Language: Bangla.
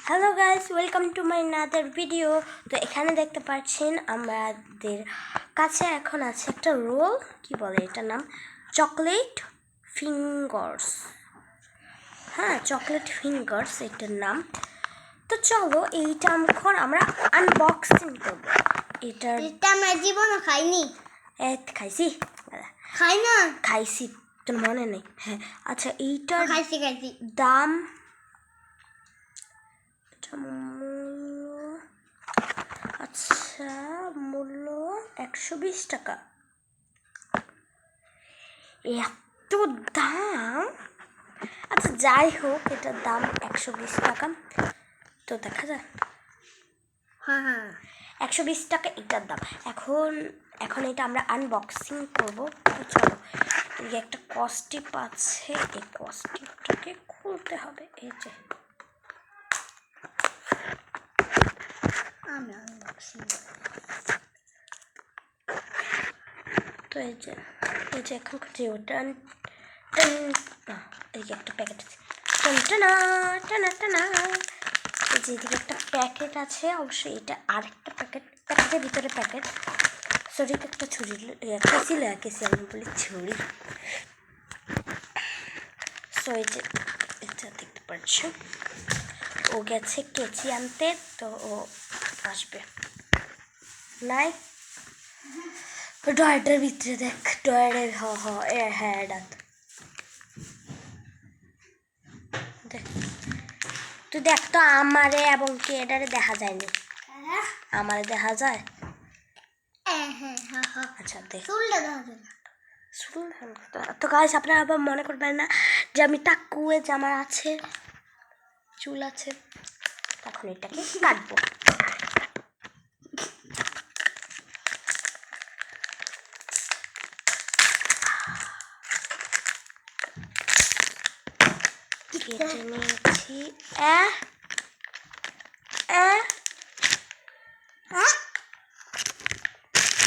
Hello guys, welcome to my another video. তো এখানে দেখতে পাচ্ছেন আমাদের কাছে এখন আছে একটা রোল, কি বলে এটার নাম, চকলেট ফিঙ্গার্স। হ্যাঁ, চকলেট ফিঙ্গার্স এটার নাম। তো চলো এইটা এখন আমরা আনবক্সিং করবো। এটা আমরা জীবনও খাইনি। খাইছি, খাই না, খাইছি, তোর মনে নেই? হ্যাঁ, আচ্ছা এইটার খাইছি দাম মূল্য 120 টাকা। এত দাম! আচ্ছা যাই হোক, এটার দাম 120 টাকা। তো দেখা যায়, হ্যাঁ 120 টাকা এটার দাম। এখন এটা আমরা আনবক্সিং করবো। তো চলো, এই একটা কস্টিপ আছে, এই কস্টিপটাকে খুলতে হবে। এই যে আমি আনবক্সিং। তো এই যে এখন যে ওটা এই যে একটা প্যাকেট আছে, টানা টানা টানা। এই যে এদিকে একটা প্যাকেট আছে, অবশ্যই এটা আরেকটা প্যাকেটের ভিতরে প্যাকেট। সরি, একটা ছুরি কেসি আমি বলি ছুরি। সো এই যে এটা দেখতে পাচ্ছ, ও গেছে কেচি আনতে, তো ও আসবে নাই। ডয়ারের ভিতরে দেখ, ডয়ারের হ্যাঁ ডাক দেখ, তুই দেখ তো আমারে এবং কে এটারে দেখা যায়নি, আমারে দেখা যায়। আচ্ছা দেখ, তো গাইস আপনারা আবার মনে করবেন না যে আমি টাকুয়ে যে আমার আছে চুল আছে, তখন এটাকে কাটবো। কেটে নিয়েছি।